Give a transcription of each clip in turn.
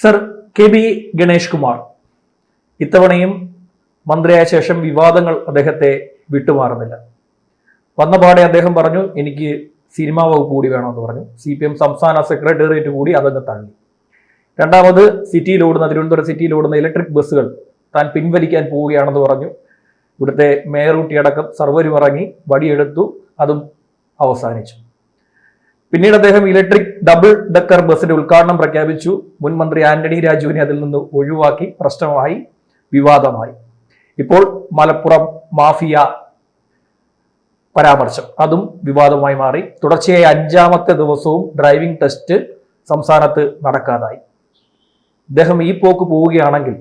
Sir K B Ganesh Kumar ഇത്തവണയും മന്ത്രിയായ ശേഷം വിവാദങ്ങൾ അദ്ദേഹത്തെ വിട്ടുമാറുന്നില്ല. വന്നപാടെ അദ്ദേഹം പറഞ്ഞു എനിക്ക് സിനിമാ വകുപ്പ് കൂടി വേണമെന്ന് പറഞ്ഞു. CPM സംസ്ഥാന സെക്രട്ടേറിയറ്റ് കൂടി അതങ്ങ് തള്ളി. രണ്ടാമത് തിരുവനന്തപുരം സിറ്റിയിലോടുന്ന ഇലക്ട്രിക് ബസ്സുകൾ താൻ പിൻവലിക്കാൻ പോവുകയാണെന്ന് പറഞ്ഞു. ഇവിടുത്തെ മേയറൂട്ടി അടക്കം സർവരും ഇറങ്ങി വടിയെടുത്തു. അതും അവസാനിച്ചു. പിന്നീട് അദ്ദേഹം ഇലക്ട്രിക് ഡബിൾ ഡെക്കർ ബസിന്റെ ഉദ്ഘാടനം പ്രഖ്യാപിച്ചു. മുൻ മന്ത്രി ആന്റണി രാജുവിനെ അതിൽ നിന്ന് ഒഴിവാക്കി. പ്രശ്നമായി, വിവാദമായി. ഇപ്പോൾ മലപ്പുറം മാഫിയ പരാമർശം, അതും വിവാദമായി മാറി. തുടർച്ചയായി 5ാമത്തെ ദിവസവും ഡ്രൈവിംഗ് ടെസ്റ്റ് സംസ്ഥാനത്ത് നടക്കാതായി. അദ്ദേഹം ഈ പോക്ക് പോവുകയാണെങ്കിൽ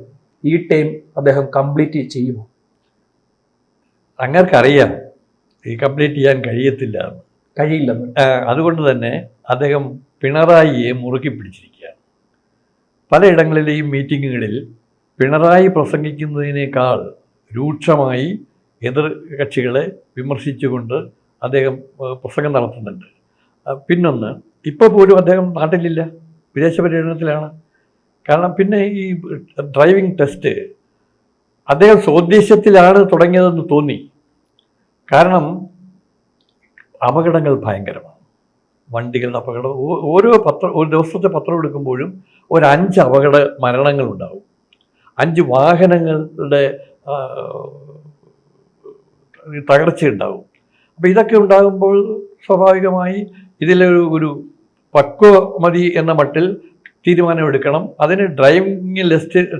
ഈ ടൈം അദ്ദേഹം കംപ്ലീറ്റ് ചെയ്യുമോ? അങ്ങർക്കറിയാം ഈ കംപ്ലീറ്റ് ചെയ്യാൻ കഴിയില്ലെന്ന്. അതുകൊണ്ട് തന്നെ അദ്ദേഹം പിണറായിയെ മുറുക്കി പിടിച്ചിരിക്കുകയാണ്. പലയിടങ്ങളിലെയും മീറ്റിങ്ങുകളിൽ പിണറായി പ്രസംഗിക്കുന്നതിനേക്കാൾ രൂക്ഷമായി എതിർ കക്ഷികളെ വിമർശിച്ചുകൊണ്ട് അദ്ദേഹം പ്രസംഗം നടത്തുന്നുണ്ട്. പിന്നൊന്ന്, ഇപ്പോൾ പോലും അദ്ദേഹം നാട്ടിലില്ല, വിദേശ പര്യടനത്തിലാണ്. കാരണം പിന്നെ ഈ ഡ്രൈവിംഗ് ടെസ്റ്റ് അദ്ദേഹം സ്വോദ്ദേശ്യത്തിലാണ് തുടങ്ങിയതെന്ന് തോന്നി. കാരണം അപകടങ്ങൾ ഭയങ്കരമാണ്. വണ്ടികളുടെ അപകടം ഒരു ദിവസത്തെ പത്രം എടുക്കുമ്പോഴും ഒരു 5 അപകട മരണങ്ങളുണ്ടാവും. 5 വാഹനങ്ങളുടെ തകർച്ചയുണ്ടാവും. അപ്പോൾ ഇതൊക്കെ ഉണ്ടാകുമ്പോൾ സ്വാഭാവികമായി ഇതിലൊരു പക്വമതി എന്ന മട്ടിൽ തീരുമാനമെടുക്കണം. അതിന് ഡ്രൈവിംഗ്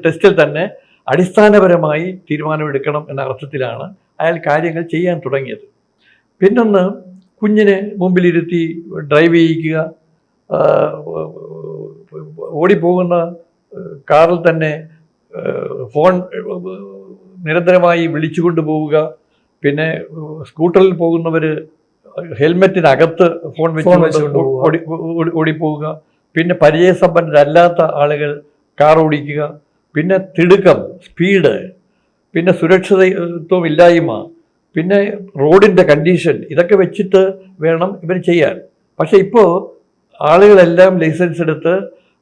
ടെസ്റ്റിൽ തന്നെ അടിസ്ഥാനപരമായി തീരുമാനമെടുക്കണം എന്ന അർത്ഥത്തിലാണ് അയാൾ കാര്യങ്ങൾ ചെയ്യാൻ തുടങ്ങിയത്. പിന്നൊന്ന്, കുഞ്ഞിനെ മുമ്പിലിരുത്തി ഡ്രൈവ് ചെയ്യിക്കുക, ഓടിപ്പോകുന്ന കാറിൽ തന്നെ ഫോൺ നിരന്തരമായി വിളിച്ചുകൊണ്ട് പോവുക, പിന്നെ സ്കൂട്ടറിൽ പോകുന്നവർ ഹെൽമെറ്റിനകത്ത് ഫോൺ വെച്ച് ഓടിപ്പോവുക, പിന്നെ പരിചയസമ്പന്നരല്ലാത്ത ആളുകൾ കാർ ഓടിക്കുക, പിന്നെ തിടുക്കം, സ്പീഡ്, പിന്നെ സുരക്ഷിതത്വം ഇല്ലായ്മ, പിന്നെ റോഡിൻ്റെ കണ്ടീഷൻ, ഇതൊക്കെ വെച്ചിട്ട് വേണം ഇവർ ചെയ്യാൻ. പക്ഷെ ഇപ്പോൾ ആളുകളെല്ലാം ലൈസൻസ് എടുത്ത്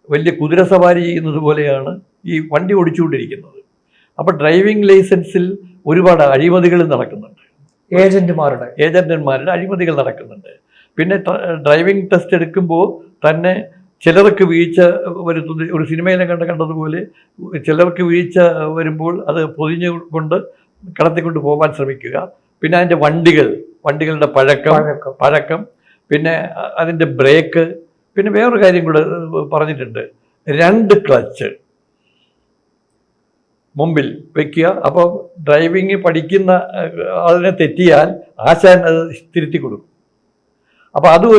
വലിയ കുതിര സവാരി ചെയ്യുന്നത് പോലെയാണ് ഈ വണ്ടി ഓടിച്ചുകൊണ്ടിരിക്കുന്നത്. അപ്പോൾ ഡ്രൈവിംഗ് ലൈസൻസിൽ ഒരുപാട് അഴിമതികൾ നടക്കുന്നുണ്ട്. ഏജന്റന്മാരുടെ അഴിമതികൾ നടക്കുന്നുണ്ട്. പിന്നെ ഡ്രൈവിംഗ് ടെസ്റ്റ് എടുക്കുമ്പോൾ തന്നെ ചിലർക്ക് വീഴ്ച വരുത്തുന്നത്, ഒരു സിനിമയിലെ കണ്ടതുപോലെ ചിലർക്ക് വീഴ്ച വരുമ്പോൾ അത് പൊതിഞ്ഞുകൊണ്ട് കടത്തിക്കൊണ്ട് പോകാൻ ശ്രമിക്കുക. പിന്നെ അതിൻ്റെ വണ്ടികളുടെ പഴക്കം, പിന്നെ അതിൻ്റെ ബ്രേക്ക്, പിന്നെ വേറൊരു കാര്യം കൂടെ പറഞ്ഞിട്ടുണ്ട്, 2 ക്ലച്ച് മുമ്പിൽ വയ്ക്കുക. അപ്പോൾ ഡ്രൈവിങ് പഠിക്കുന്ന അതിനെ തെറ്റിയാൽ ആശാൻ അത് തിരുത്തി കൊടുക്കും. അപ്പോൾ അതും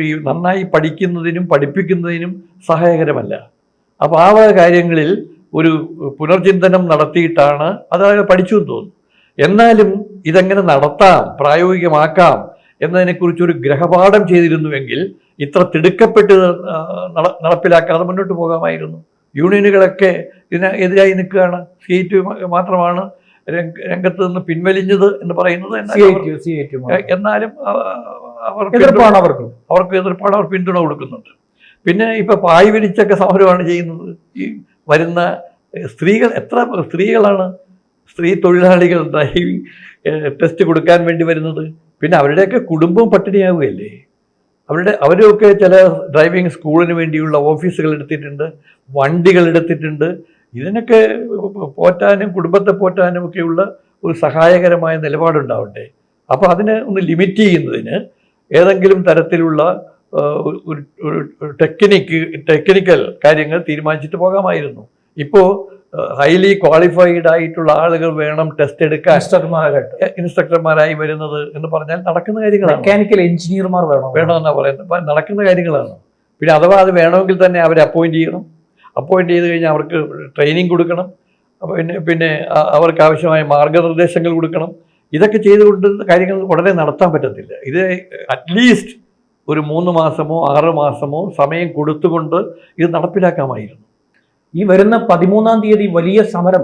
ഈ നന്നായി പഠിക്കുന്നതിനും പഠിപ്പിക്കുന്നതിനും സഹായകരമല്ല. അപ്പോൾ ആ കാര്യങ്ങളിൽ ഒരു പുനർചിന്തനം നടത്തിയിട്ടാണ് അത് പഠിച്ചു എന്ന് തോന്നുന്നു. എന്നാലും ഇതെങ്ങനെ നടത്താം, പ്രായോഗികമാക്കാം എന്നതിനെക്കുറിച്ചൊരു ഗ്രഹപാഠം ചെയ്തിരുന്നുവെങ്കിൽ ഇത്ര തിടുക്കപ്പെട്ട് നടപ്പിലാക്കാതെ മുന്നോട്ട് പോകാമായിരുന്നു. യൂണിയനുകളൊക്കെ ഇതിനെതിരായി നിൽക്കുകയാണ്. CIT മാത്രമാണ് രംഗത്ത് നിന്ന് പിൻവലിഞ്ഞത് എന്ന് പറയുന്നത്. എന്നാലും അവർക്ക് എതിർപ്പാണ്, അവർ പിന്തുണ കൊടുക്കുന്നുണ്ട്. പിന്നെ ഇപ്പൊ പായ് വിരിച്ചൊക്കെ സമരമാണ് ചെയ്യുന്നത്. ഈ വരുന്ന സ്ത്രീകൾ, എത്ര സ്ത്രീകളാണ്, സ്ത്രീ തൊഴിലാളികൾ ഡ്രൈവിംഗ് ടെസ്റ്റ് കൊടുക്കാൻ വേണ്ടി വരുന്നത്. പിന്നെ അവരുടെയൊക്കെ കുടുംബം പട്ടിണിയാവുകയല്ലേ. അവരൊക്കെ ചില ഡ്രൈവിംഗ് സ്കൂളിന് വേണ്ടിയുള്ള ഓഫീസുകൾ എടുത്തിട്ടുണ്ട്, വണ്ടികൾ എടുത്തിട്ടുണ്ട്. ഇതിനൊക്കെ പോറ്റാനും കുടുംബത്തെ പോറ്റാനും ഒക്കെയുള്ള ഒരു സഹായകരമായ നിലപാടുണ്ടാവട്ടെ. അപ്പോൾ അതിനെ ഒന്ന് ലിമിറ്റ് ചെയ്യുന്നതിന് ഏതെങ്കിലും തരത്തിലുള്ള ഒരു ടെക്നിക്കൽ കാര്യങ്ങൾ തീരുമാനിച്ചിട്ട് പോകാമായിരുന്നു. ഇപ്പോൾ ഹൈലി ക്വാളിഫൈഡ് ആയിട്ടുള്ള ആളുകൾ വേണം ടെസ്റ്റ് എടുക്കാൻ, ഇൻസ്ട്രക്ടർമാരായി വരുന്നത് എന്ന് പറഞ്ഞാൽ നടക്കുന്ന കാര്യങ്ങളാണ്. മെക്കാനിക്കൽ എഞ്ചിനീയർമാർ വേണമെന്നാണ് പറയുന്നത്. നടക്കുന്ന കാര്യങ്ങളാണ്. പിന്നെ അഥവാ അത് വേണമെങ്കിൽ തന്നെ അവരെ അപ്പോയിന്റ് ചെയ്യണം. അപ്പോയിന്റ് ചെയ്ത് കഴിഞ്ഞാൽ അവർക്ക് ട്രെയിനിങ് കൊടുക്കണം. പിന്നെ അവർക്ക് ആവശ്യമായ മാർഗനിർദ്ദേശങ്ങൾ കൊടുക്കണം. ഇതൊക്കെ ചെയ്തുകൊണ്ട് കാര്യങ്ങൾ ഉടനെ നടത്താൻ പറ്റത്തില്ല. ഇത് അറ്റ്ലീസ്റ്റ് ഒരു 3 മാസമോ 6 മാസമോ സമയം കൊടുത്തുകൊണ്ട് ഇത് നടപ്പിലാക്കാമായിരുന്നു. ഈ വരുന്ന 13-ാം തീയതി വലിയ സമരം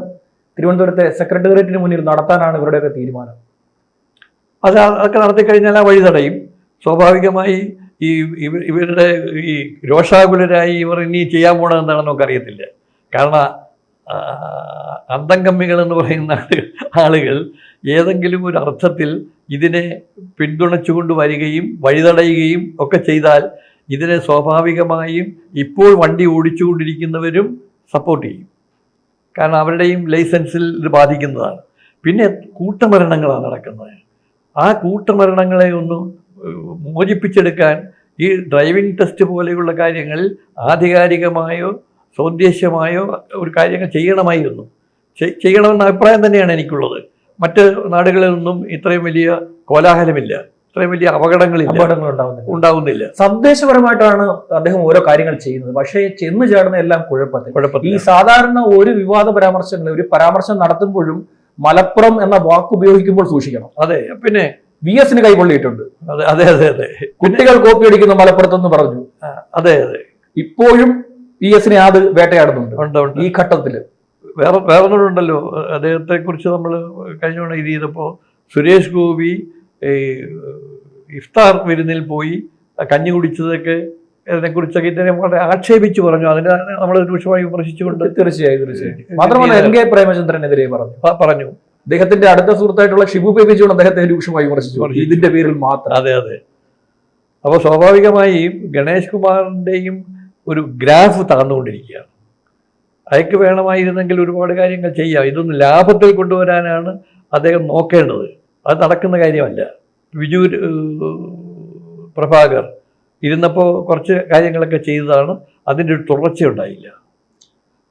തിരുവനന്തപുരത്തെ സെക്രട്ടേറിയറ്റിന് മുന്നിൽ നടത്താനാണ് ഇവരുടെയൊക്കെ തീരുമാനം. അതൊക്കെ നടത്തിക്കഴിഞ്ഞാൽ ആ വഴി തടയും. സ്വാഭാവികമായി ഇവരുടെ ഈ രോഷാകുലരായി ഇവർ ഇനി ചെയ്യാൻ പോണത് എന്താണെന്ന് നമുക്കറിയത്തില്ല. കാരണം അന്തംകമ്മികൾ എന്ന് പറയുന്ന ആളുകൾ ഏതെങ്കിലും ഒരു അർത്ഥത്തിൽ ഇതിനെ പിന്തുണച്ചുകൊണ്ട് വരികയും വഴിതടയുകയും ഒക്കെ ചെയ്താൽ ഇതിനെ സ്വാഭാവികമായും ഇപ്പോൾ വണ്ടി ഓടിച്ചുകൊണ്ടിരിക്കുന്നവരും സപ്പോർട്ട് ചെയ്യും. കാരണം അവരുടെയും ലൈസൻസിൽ ഇത് ബാധിക്കുന്നതാണ്. പിന്നെ കൂട്ടമരണങ്ങളാണ് നടക്കുന്നത്. ആ കൂട്ടമരണങ്ങളെ ഒന്ന് മോചിപ്പിച്ചെടുക്കാൻ ഈ ഡ്രൈവിംഗ് ടെസ്റ്റ് പോലെയുള്ള കാര്യങ്ങളിൽ ആധികാരികമായോ സോദ്ദേശ്യമായോ ഒരു കാര്യങ്ങൾ ചെയ്യണമായിരുന്നു. ചെയ്യണമെന്ന അഭിപ്രായം തന്നെയാണ് എനിക്കുള്ളത്. മറ്റ് നാടുകളിൽ നിന്നും ഇത്രയും വലിയ കോലാഹലമില്ല, ഇത്രയും വലിയ അപകടങ്ങൾ ഉണ്ടാവുന്നില്ല. സന്ദേശപരമായിട്ടാണ് അദ്ദേഹം ഓരോ കാര്യങ്ങൾ ചെയ്യുന്നത്. പക്ഷേ ചെന്ന് ചേർന്ന എല്ലാം കുഴപ്പത്തിൽ. ഈ സാധാരണ ഒരു വിവാദ പരാമർശങ്ങൾ, ഒരു പരാമർശം നടത്തുമ്പോഴും മലപ്പുറം എന്ന വാക്ക് ഉപയോഗിക്കുമ്പോൾ സൂക്ഷിക്കണം. അതെ, പിന്നെ VS കൈകൊള്ളിയിട്ടുണ്ട്. അതെ അതെ അതെ അതെ കുട്ടികൾ കോപ്പി അടിക്കുന്ന മലപ്പുറത്തെന്ന് പറഞ്ഞു. അതെ അതെ ഇപ്പോഴും VS അത് വേട്ടയാടുന്നുണ്ട് ഈ ഘട്ടത്തിൽ. വേറൊന്നുണ്ടല്ലോ, അദ്ദേഹത്തെ കുറിച്ച് നമ്മൾ കഴിഞ്ഞ ഇത് ചെയ്തപ്പോൾ സുരേഷ് ഗോപി ഇഫ്താർ വിരുന്നിൽ പോയി കഞ്ഞി കുടിച്ചതൊക്കെ അതിനെക്കുറിച്ചൊക്കെ ഇതിനെ വളരെ ആക്ഷേപിച്ചു പറഞ്ഞു. അതിനെ നമ്മൾ രൂക്ഷമായി വിമർശിച്ചുകൊണ്ട് തീർച്ചയായും മാത്രമല്ല NK പ്രേമചന്ദ്രനെതിരെ പറഞ്ഞു. അദ്ദേഹത്തിന്റെ അടുത്ത സുഹൃത്തായിട്ടുള്ള ഷിബു ബേബിജോട് അദ്ദേഹത്തെ രൂക്ഷമായി വിമർശിച്ചു ഇതിന്റെ പേരിൽ മാത്രം. അതെ അതെ. അപ്പോൾ സ്വാഭാവികമായും ഗണേഷ് കുമാറിൻ്റെയും ഒരു ഗ്രാഫ് താഴ്ന്നുകൊണ്ടിരിക്കുകയാണ്. അയക്ക് വേണമായിരുന്നെങ്കിൽ ഒരുപാട് കാര്യങ്ങൾ ചെയ്യാം. ഇതൊന്നും ലാഭത്തിൽ കൊണ്ടുവരാനാണ് അദ്ദേഹം നോക്കേണ്ടത്. അത് നടക്കുന്ന കാര്യമല്ല. വിജു പ്രഭാകർ ഇരുന്നപ്പോൾ കുറച്ച് കാര്യങ്ങളൊക്കെ ചെയ്തതാണ്, അതിൻ്റെ ഒരു തുടർച്ചയുണ്ടായില്ല.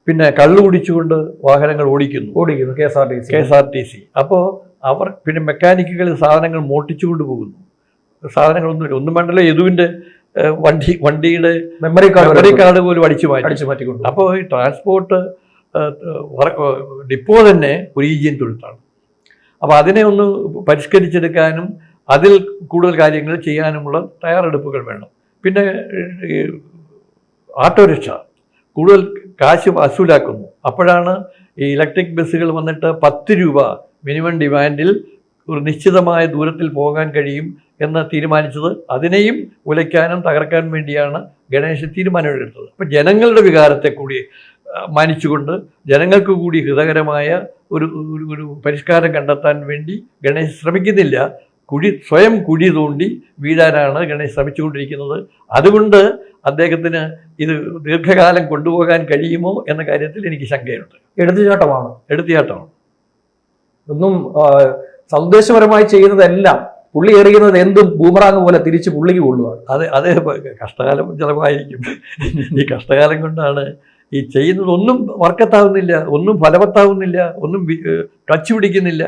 പിന്നെ കള്ളു കുടിച്ചുകൊണ്ട് വാഹനങ്ങൾ ഓടിക്കുന്നു KSRTC. അപ്പോൾ അവർ പിന്നെ മെക്കാനിക്കുകൾ സാധനങ്ങൾ മോട്ടിച്ചുകൊണ്ട് പോകുന്നു. സാധനങ്ങളൊന്നുമില്ല, ഒന്നും വേണ്ടല്ലോ. യദുവിൻ്റെ വണ്ടിയുടെ മെമ്മറി കാർഡ് പോലും അടിച്ചു മാറ്റിക്കൊണ്ട്. അപ്പോൾ ഈ ട്രാൻസ്പോർട്ട് ഡിപ്പോ തന്നെ ഒരു ഈജിയൻ തൊഴുത്താണ്. അപ്പോൾ അതിനെ ഒന്ന് പരിഷ്കരിച്ചെടുക്കാനും അതിൽ കൂടുതൽ കാര്യങ്ങൾ ചെയ്യാനുമുള്ള തയ്യാറെടുപ്പുകൾ വേണം. പിന്നെ ഓട്ടോറിക്ഷ കൂടുതൽ കാശ് വസൂലാക്കുന്നു. അപ്പോഴാണ് ഈ ഇലക്ട്രിക് ബസ്സുകൾ വന്നിട്ട് 10 രൂപ മിനിമം ഡിമാൻഡിൽ ഒരു നിശ്ചിതമായ ദൂരത്തിൽ പോകാൻ കഴിയും എന്ന് തീരുമാനിച്ചത്. അതിനെയും ഉലയ്ക്കാനും തകർക്കാൻ വേണ്ടിയാണ് ഗണേശ് തീരുമാനമെടുത്തത്. അപ്പം ജനങ്ങളുടെ വികാരത്തെ കൂടി മാനിച്ചുകൊണ്ട് ജനങ്ങൾക്ക് കൂടി ഹിതകരമായ ഒരു പരിഷ്കാരം കണ്ടെത്താൻ വേണ്ടി ഗണേശ് ശ്രമിക്കുന്നില്ല. സ്വയം കുഴി തോണ്ടി വീഴാനാണ് ഗണേശ് ശ്രമിച്ചുകൊണ്ടിരിക്കുന്നത്. അതുകൊണ്ട് അദ്ദേഹത്തിന് ഇത് ദീർഘകാലം കൊണ്ടുപോകാൻ കഴിയുമോ എന്ന കാര്യത്തിൽ എനിക്ക് ശങ്കയുണ്ട്. എടുത്തുചാട്ടമാണ്. ഒന്നും സന്ദേശപരമായി ചെയ്യുന്നതെല്ലാം പുള്ളി എറിയുന്നത് എന്തും ബൂമറാങ് പോലെ തിരിച്ച് പുള്ളിക്ക് കൊള്ളുകയാണ്. അതേ കഷ്ടകാലം ചിലവായിരിക്കും. ഈ കഷ്ടകാലം കൊണ്ടാണ് ഈ ചെയ്യുന്നത്. ഒന്നും വർക്കത്താവുന്നില്ല, ഒന്നും ഫലവത്താവുന്നില്ല, ഒന്നും ക്ലച്ച് പിടിക്കുന്നില്ല.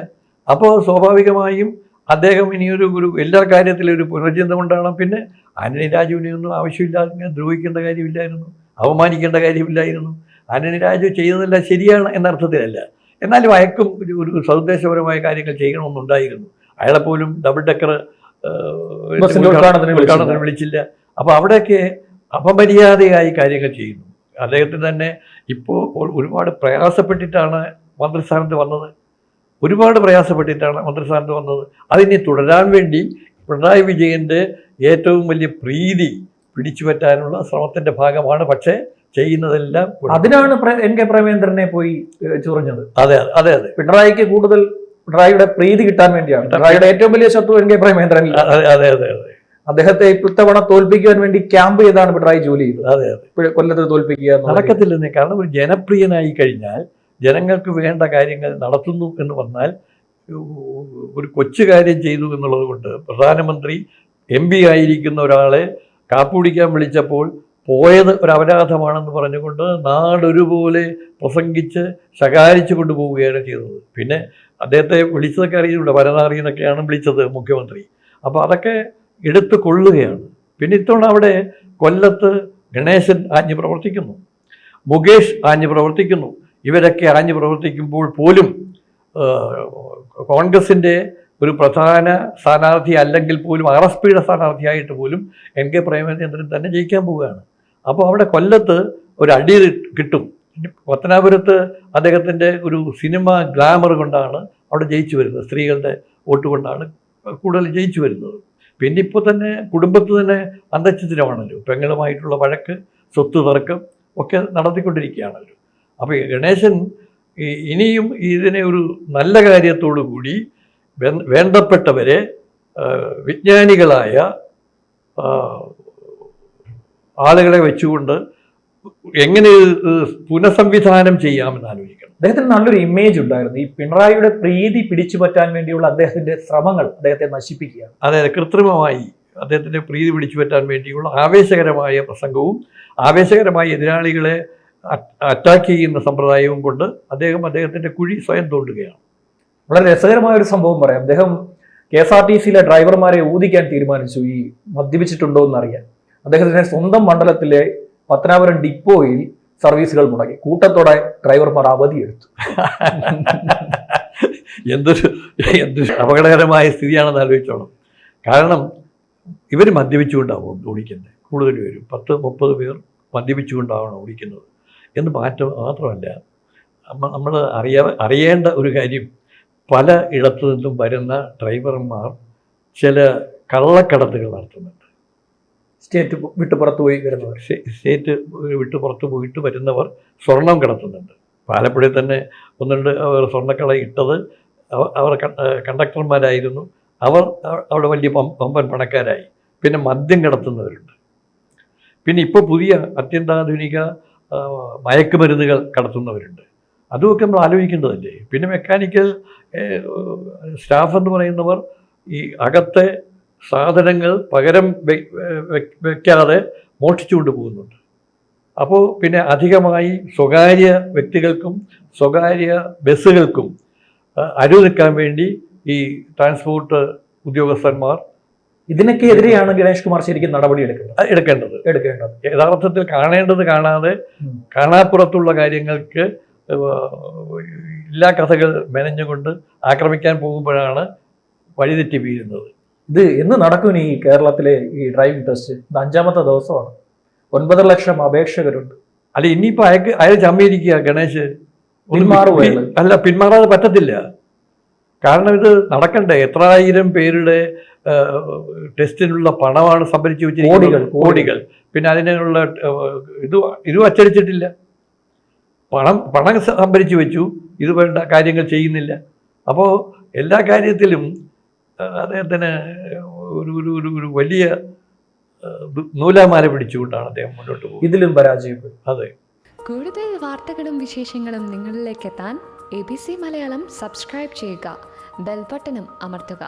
അപ്പോൾ സ്വാഭാവികമായും അദ്ദേഹം ഇനിയൊരു എല്ലാ കാര്യത്തിലും ഒരു പുനർചിന്ത കൊണ്ടാണ്. പിന്നെ ആന്റണി രാജുവിനെ ഒന്നും ആവശ്യമില്ലാതെ ദ്രോഹിക്കേണ്ട കാര്യമില്ലായിരുന്നു, അവമാനിക്കേണ്ട കാര്യമില്ലായിരുന്നു. ആന്റണി രാജു ചെയ്യുന്നതെല്ലാം ശരിയാണ് എന്ന അർത്ഥത്തിലല്ല, എന്നാലും അയക്കും ഒരു സന്ദേശപരമായ കാര്യങ്ങൾ ചെയ്യണമെന്നുണ്ടായിരുന്നു. അയാളെപ്പോലും ഡബിൾ ഡെക്കർ ഉദ്ഘാടനത്തിന് വിളിച്ചില്ല. അപ്പോൾ അവിടെയൊക്കെ അപമര്യാദയായി കാര്യങ്ങൾ ചെയ്യുന്നു. അദ്ദേഹത്തിന് തന്നെ ഇപ്പോൾ ഒരുപാട് പ്രയാസപ്പെട്ടിട്ടാണ് മന്ത്രിസ്ഥാനത്ത് വന്നത്. അതിനെ തുടരാൻ വേണ്ടി പിണറായി വിജയൻ്റെ ഏറ്റവും വലിയ പ്രീതി പിടിച്ചു പറ്റാനുള്ള ശ്രമത്തിൻ്റെ ഭാഗമാണ്. പക്ഷേ ചെയ്യുന്നതെല്ലാം അതിനാണ് NK പ്രേമേന്ദ്രനെ പോയി ചൊറിഞ്ഞത്. അതെ അതെ അതെ. പിണറായിയുടെ പ്രീതി കിട്ടാൻ വേണ്ടിയാണ്. പിണറായിയുടെ ഏറ്റവും വലിയ ശത്രു NK പ്രേമേന്ദ്രൻ. അതെ അതെ അതെ അതെ. അദ്ദേഹത്തെ ഇത്തവണ തോൽപ്പിക്കാൻ വേണ്ടി ക്യാമ്പ് ചെയ്താണ് പിണറായി ജോലി ചെയ്തത്. അതെ അതെ. കൊല്ലത്ത് തോൽപ്പിക്കുക നടക്കത്തില്ലെന്നേ. കാരണം ഒരു ജനപ്രിയനായി കഴിഞ്ഞാൽ ജനങ്ങൾക്ക് വേണ്ട കാര്യങ്ങൾ നടത്തുന്നു എന്ന് പറഞ്ഞാൽ ഒരു കൊച്ചു കാര്യം ചെയ്തു എന്നുള്ളത് കൊണ്ട് പ്രധാനമന്ത്രി MP ആയിരിക്കുന്ന ഒരാളെ കാപ്പുടിക്കാൻ വിളിച്ചപ്പോൾ പോയത് ഒരു അപരാധമാണെന്ന് പറഞ്ഞുകൊണ്ട് നാടൊരുപോലെ പ്രസംഗിച്ച് ശകാരിച്ചു കൊണ്ടുപോവുകയാണ് ചെയ്തത്. പിന്നെ അദ്ദേഹത്തെ വിളിച്ചതൊക്കെ അറിയുന്നുണ്ട്, പരനാറി എന്നൊക്കെയാണ് വിളിച്ചത് മുഖ്യമന്ത്രി. അപ്പോൾ അതൊക്കെ എടുത്തു കൊള്ളുകയാണ്. പിന്നെ ഇത്തവണ അവിടെ കൊല്ലത്ത് ഗണേശൻ ആഞ്ഞു പ്രവർത്തിക്കുന്നു, മുകേഷ് ആഞ്ഞു പ്രവർത്തിക്കുന്നു. ഇവരൊക്കെ ആഞ്ഞു പ്രവർത്തിക്കുമ്പോൾ പോലും കോൺഗ്രസിൻ്റെ ഒരു പ്രധാന സ്ഥാനാർത്ഥി അല്ലെങ്കിൽ പോലും RSPയുടെ സ്ഥാനാർത്ഥിയായിട്ട് പോലും NK പ്രേമചന്ദ്രൻ തന്നെ ജയിക്കാൻ പോവുകയാണ്. അപ്പോൾ അവിടെ കൊല്ലത്ത് ഒരു അടി കിട്ടും. പത്തനാപുരത്ത് അദ്ദേഹത്തിൻ്റെ ഒരു സിനിമ ഗ്ലാമർ കൊണ്ടാണ് അവിടെ ജയിച്ചു വരുന്നത്. സ്ത്രീകളുടെ വോട്ട് കൊണ്ടാണ് കൂടുതൽ ജയിച്ചു വരുന്നത്. പിന്നെ ഇപ്പോൾ തന്നെ കുടുംബത്തിൽ തന്നെ അന്തഃഛിദ്രമാണല്ലോ, പെങ്ങളുമായിട്ടുള്ള വഴക്ക്, സ്വത്ത് തർക്കം ഒക്കെ നടത്തിക്കൊണ്ടിരിക്കുകയാണല്ലോ. അപ്പോൾ ഗണേശൻ ഇനിയും ഇതിനെ ഒരു നല്ല കാര്യത്തോടു കൂടി വേണ്ടപ്പെട്ടവരെ വിജ്ഞാനികളായ ആളുകളെ വെച്ചുകൊണ്ട് എങ്ങനെ പുനഃസംവിധാനം ചെയ്യാമെന്ന് ആലോചിക്കണം. അദ്ദേഹത്തിന് നല്ലൊരു ഇമേജ് ഉണ്ടായിരുന്നു. ഈ പിണറായിയുടെ പ്രീതി പിടിച്ചു പറ്റാൻ വേണ്ടിയുള്ള അദ്ദേഹത്തിന്റെ ശ്രമങ്ങൾ അദ്ദേഹത്തെ നശിപ്പിക്കുകയാണ്. അതായത് കൃത്രിമമായി അദ്ദേഹത്തിന്റെ പ്രീതി പിടിച്ചു പറ്റാൻ വേണ്ടിയുള്ള ആവേശകരമായ പ്രസംഗവും ആവേശകരമായ എതിരാളികളെ അറ്റാക്ക് ചെയ്യുന്ന സമ്പ്രദായവും കൊണ്ട് അദ്ദേഹത്തിന്റെ കുഴി സ്വയം തോണ്ടുകയാണ്. വളരെ രസകരമായ ഒരു സംഭവം പറയാം. അദ്ദേഹം KSRTCയിലെ ഡ്രൈവർമാരെ ഊതിക്കാൻ തീരുമാനിച്ചു ഈ മദ്യപിച്ചിട്ടുണ്ടോ എന്നറിയാൻ. അദ്ദേഹത്തിന്റെ സ്വന്തം മണ്ഡലത്തിലെ പത്തനാപുരം ഡിപ്പോയിൽ സർവീസുകൾ മുടങ്ങി. കൂട്ടത്തോടെ ഡ്രൈവർമാർ അവധിയെടുത്തു. എന്തൊരു അപകടകരമായ സ്ഥിതിയാണെന്ന് ആലോചിച്ചോണം. കാരണം ഇവർ മദ്യപിച്ചുകൊണ്ടാവും ഓടിക്കുന്നത്. കൂടുതൽ പേരും 10-30 പേർ മദ്യപിച്ചുകൊണ്ടാവണം ഓടിക്കുന്നത് എന്ന് മാത്രമല്ല, നമ്മൾ അറിയേണ്ട ഒരു കാര്യം, പല ഇടത്തു നിന്നും വരുന്ന ഡ്രൈവർമാർ ചില കള്ളക്കടത്തുകൾ നടത്തുന്നുണ്ട്. സ്റ്റേറ്റ് വിട്ട് പുറത്തു പോയി വരുന്നവർ, സ്റ്റേറ്റ് വിട്ട് പുറത്തു പോയിട്ട് വരുന്നവർ സ്വർണം കടത്തുന്നുണ്ട്. ആലപ്പുഴയിൽ തന്നെ 1-2 അവർ സ്വർണ്ണക്കട ഇട്ടത് അവർ കണ്ടക്ടർമാരായിരുന്നു. അവർ അവിടെ വലിയ പമ്പൻ പണക്കാരായി. പിന്നെ മദ്യം കടത്തുന്നവരുണ്ട്. പിന്നെ ഇപ്പോൾ പുതിയ അത്യന്താധുനിക മയക്കുമരുന്നുകൾ കടത്തുന്നവരുണ്ട്. അതുമൊക്കെ നമ്മൾ ആലോചിക്കേണ്ടതല്ലേ. പിന്നെ മെക്കാനിക്കൽ സ്റ്റാഫ് എന്ന് പറയുന്നവർ ഈ അകത്തെ സാധനങ്ങൾ പകരം വയ്ക്കാതെ മോഷ്ടിച്ചുകൊണ്ട് പോകുന്നുണ്ട്. അപ്പോൾ പിന്നെ അധികമായി സ്വകാര്യ വ്യക്തികൾക്കും സ്വകാര്യ ബസ്സുകൾക്കും അരുനിൽക്കാൻ വേണ്ടി ഈ ട്രാൻസ്പോർട്ട് ഉദ്യോഗസ്ഥന്മാർ ഇതിനൊക്കെ എതിരെയാണ് ഗണേഷ് കുമാർ ശരിക്കും നടപടി എടുക്കേണ്ടത്. യഥാർത്ഥത്തിൽ കാണേണ്ടത് കാണാതെ കാണാപ്പുറത്തുള്ള കാര്യങ്ങൾക്ക് എല്ലാ കഥകൾ മെനഞ്ഞുകൊണ്ട് ആക്രമിക്കാൻ പോകുമ്പോഴാണ് വഴിതെറ്റി വീഴുന്നത്. ഇത് എന്ന് നടക്കും ഈ കേരളത്തിലെ ഈ ഡ്രൈവിംഗ് ടെസ്റ്റ്? ഇത് 5ാമത്തെ ദിവസമാണ്. 9 ലക്ഷം അപേക്ഷകരുണ്ട്. അല്ല, ഇനിയിപ്പോൾ അയാൾ ചമ്മിയിരിക്കുക ഗണേശ്. പിന്മാറാതെ പറ്റത്തില്ല. കാരണം ഇത് നടക്കണ്ടേ. എത്രായിരം പേരുടെ ടെസ്റ്റിനുള്ള പണമാണ് സംഭരിച്ചു വെച്ചിരിക്കുന്നത്, കോടികൾ. പിന്നെ അതിനുള്ള ഇതും അച്ചടിച്ചിട്ടില്ല. പണം സംഭരിച്ചു വെച്ചു, ഇത് വേണ്ട കാര്യങ്ങൾ ചെയ്യുന്നില്ല. അപ്പോൾ എല്ലാ കാര്യത്തിലും അദ്ദേഹത്തിന് ഒരു വലിയ നൂലാമാല പിടിച്ചുകൊണ്ടാണ് അദ്ദേഹം മുന്നോട്ട് പോകുന്നത്. ഇതിലും പരാജയപ്പെടും. അതെ. കൂടുതൽ വാർത്തകളും വിശേഷങ്ങളും നിങ്ങളിലേക്ക് എത്താൻ ABC മലയാളം സബ്സ്ക്രൈബ് ചെയ്യുക, ബെൽ ബട്ടണും അമർത്തുക.